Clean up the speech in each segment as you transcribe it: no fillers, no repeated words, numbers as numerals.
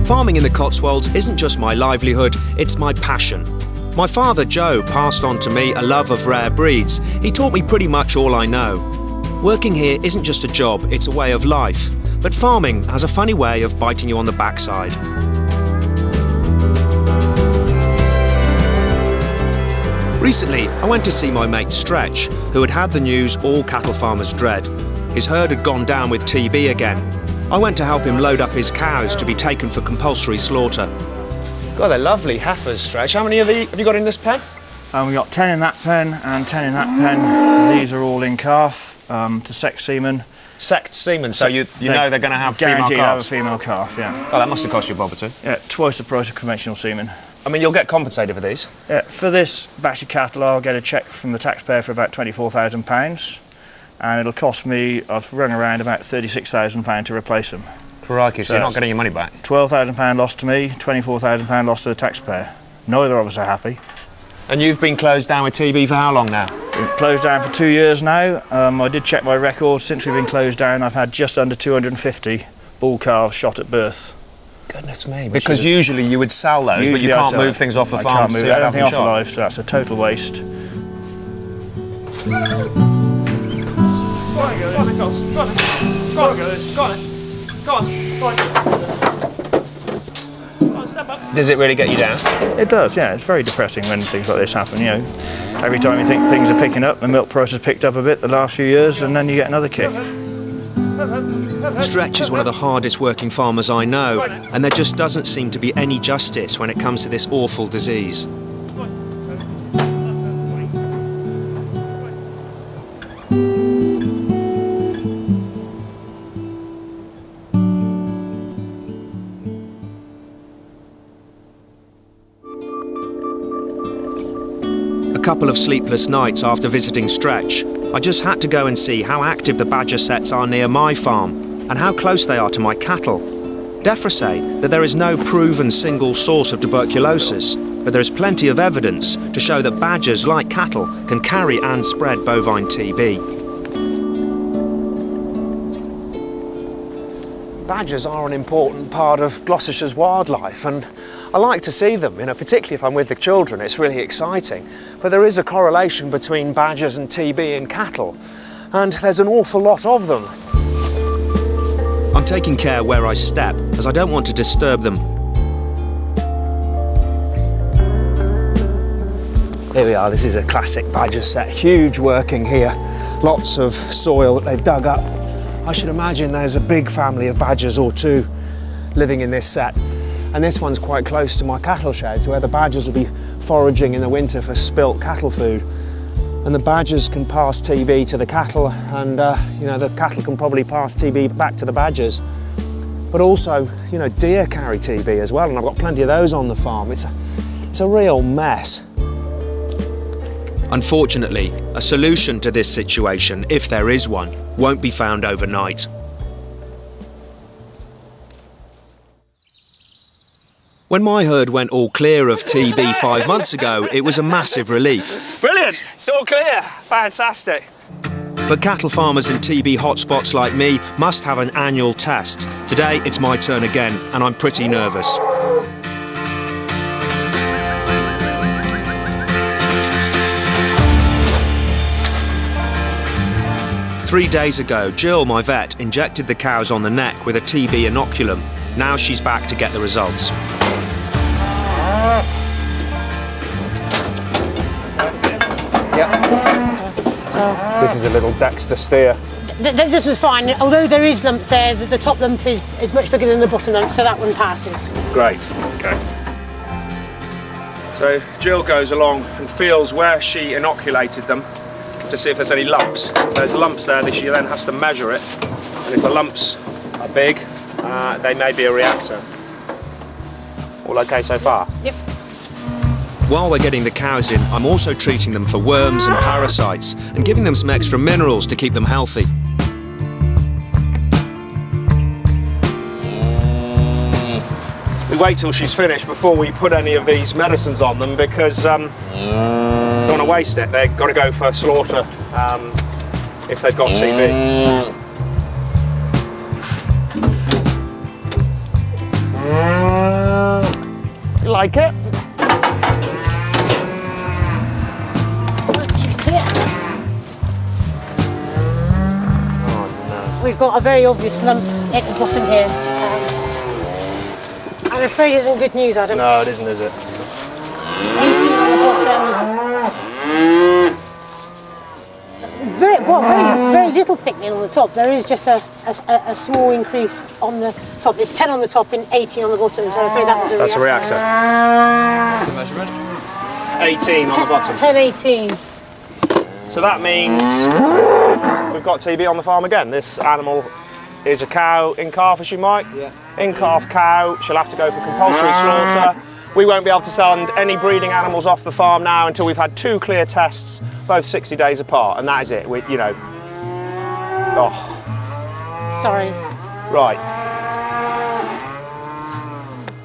Farming in the Cotswolds isn't just my livelihood, it's my passion. My father, Joe, passed on to me a love of rare breeds. He taught me pretty much all I know. Working here isn't just a job, it's a way of life. But farming has a funny way of biting you on the backside. Recently, I went to see my mate Stretch, who had had the news all cattle farmers dread. His herd had gone down with TB again. I went to help him load up his cows to be taken for compulsory slaughter. God, they're lovely heifers, Stretch. How many of these have you got in this pen? We've got 10 in that pen and 10 in that pen. These are all in calf to sex semen. Sexed semen, so you know they're going to have female calves? Guaranteed to have a female calf, yeah. Oh, that must have cost you a bob or two. Yeah, twice the price of conventional semen. I mean, you'll get compensated for these? Yeah, for this batch of cattle, I'll get a cheque from the taxpayer for about £24,000. And it'll cost me, I've run around about £36,000 to replace them. Crikey, so you're not getting your money back? £12,000 lost to me, £24,000 lost to the taxpayer. Neither of us are happy. And you've been closed down with TB for how long now? Been closed down for 2 years now. I did check my records. Since we've been closed down, I've had just under 250 bull calves shot at birth. Goodness me, because usually you would sell those, but you can't move things off the farm. I can't move anything off shot. alive, so that's a total waste. Go on, girls. Go on, go on, girls. Go on, go on. Go on, step up. Does it really get you down? It does, yeah. It's very depressing when things like this happen, you know. Every time you think things are picking up, the milk price has picked up a bit the last few years, and then you get another kick. Stretch is one of the hardest working farmers I know, and there just doesn't seem to be any justice when it comes to this awful disease. A couple of sleepless nights after visiting Stretch, I just had to go and see how active the badger sets are near my farm and how close they are to my cattle. DEFRA say that there is no proven single source of tuberculosis, but there is plenty of evidence to show that badgers, like cattle, can carry and spread bovine TB. Badgers are an important part of Gloucestershire's wildlife, and I like to see them, you know, particularly if I'm with the children. It's really exciting. But there is a correlation between badgers and TB in cattle, and there's an awful lot of them. I'm taking care where I step, as I don't want to disturb them. Here we are, this is a classic badger set. Huge working here, lots of soil that they've dug up. I should imagine there's a big family of badgers or two living in this set. And this one's quite close to my cattle sheds, where the badgers will be foraging in the winter for spilt cattle food. And the badgers can pass TB to the cattle, and you know, the cattle can probably pass TB back to the badgers. But also, you know, deer carry TB as well, and I've got plenty of those on the farm. It's a real mess. Unfortunately, a solution to this situation, if there is one, won't be found overnight. When my herd went all clear of TB 5 months ago, it was a massive relief. Brilliant! It's all clear! Fantastic! But cattle farmers in TB hotspots like me must have an annual test. Today it's my turn again, and I'm pretty nervous. Three days ago, Jill, my vet, injected the cows on the neck with a TB inoculum. Now she's back to get the results. This is a little Dexter steer. This was fine, although there is lumps there. The top lump is much bigger than the bottom lump, so that one passes. Great, okay. So Jill goes along and feels where she inoculated them to see if there's any lumps. If there's lumps there, she then has to measure it, and if the lumps are big, they may be a reactor. All okay so far? Yep. While we're getting the cows in, I'm also treating them for worms and parasites and giving them some extra minerals to keep them healthy. We wait till she's finished before we put any of these medicines on them, because don't want to waste it. They've got to go for slaughter if they've got TB. like it. She's clear. Oh We've got a very obvious lump at the bottom here. I'm afraid it isn't good news, Adam. no. No, it isn't, is it? 18 on the bottom. Very little thickening on the top. There is just a small increase on the top. There's 10 on the top and 18 on the bottom, so I'm afraid that was a That's reactor. a reactor. Measurement. 18 on the bottom. 10, 18. So that means we've got TB on the farm again. This animal is a cow in calf, as you might. Yeah. In calf cow. She'll have to go for compulsory slaughter. We won't be able to send any breeding animals off the farm now until we've had 2 clear tests, both 60 days apart, and that is it. You know. Oh. Sorry. Right.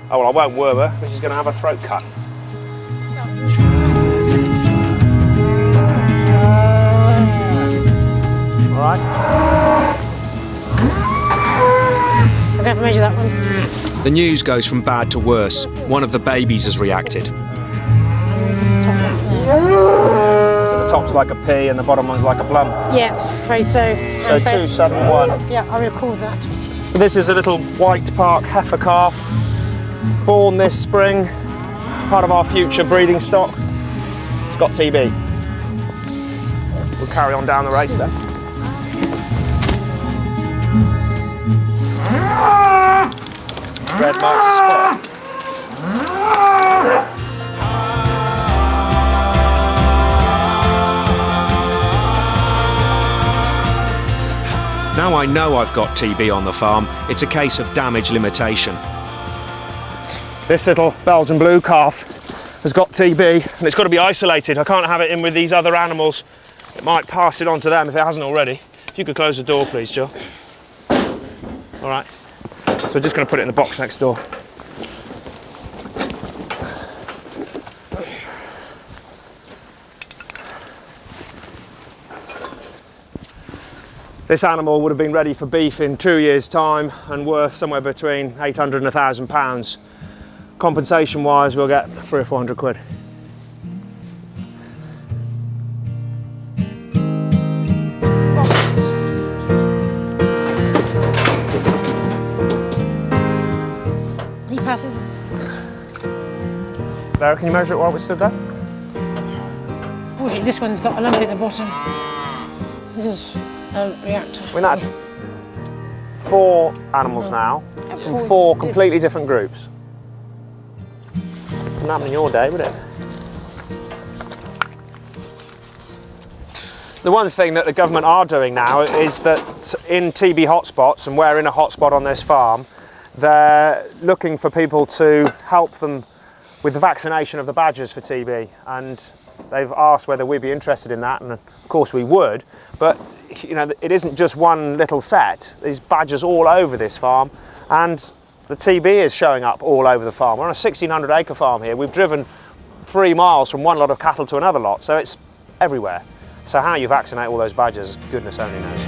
Oh well, I won't worm her, but she's going to have a throat cut. All right. I'm going to measure that one. The news goes from bad to worse. One of the babies has reacted. And this is the top one there. So the top's like a P and the bottom one's like a plum. Yeah, afraid so. So I'm afraid- 271. Yeah, I record that. So this is a little White Park heifer calf, born this spring, part of our future breeding stock. It's got TB. We'll carry on down the race then. Red marks the spot. Now I know I've got TB on the farm, it's a case of damage limitation. This little Belgian blue calf has got TB and it's got to be isolated. I can't have it in with these other animals. It might pass it on to them if it hasn't already. If you could close the door, please, Joe. All right. So we're just going to put it in the box next door. This animal would have been ready for beef in 2 years' time and worth somewhere between 800 and £1,000. Compensation-wise, we'll get 300 or 400 quid. He passes. There, can you measure it while we stood there? Unfortunately, this one's got a lump at the bottom. This is a reactor. I mean, that's 4 animals now from 4 completely different groups. Wouldn't happen in your day, would it? The one thing that the government are doing now is that in TB hotspots, and we're in a hotspot on this farm, they're looking for people to help them with the vaccination of the badgers for TB, and they've asked whether we'd be interested in that, and of course we would, but you know, it isn't just one little set. There's badgers all over this farm, and the TB is showing up all over the farm. We're on a 1,600 acre farm here. We've driven 3 miles from one lot of cattle to another lot, so it's everywhere. So how you vaccinate all those badgers, goodness only knows.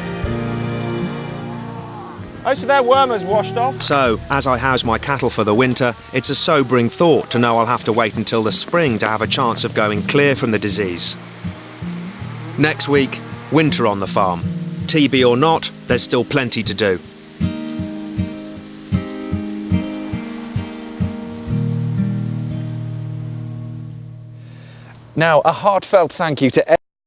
Oh, so their wormers washed off? So, as I house my cattle for the winter, it's a sobering thought to know I'll have to wait until the spring to have a chance of going clear from the disease. Next week, winter on the farm. TB or not, there's still plenty to do. Now, a heartfelt thank you to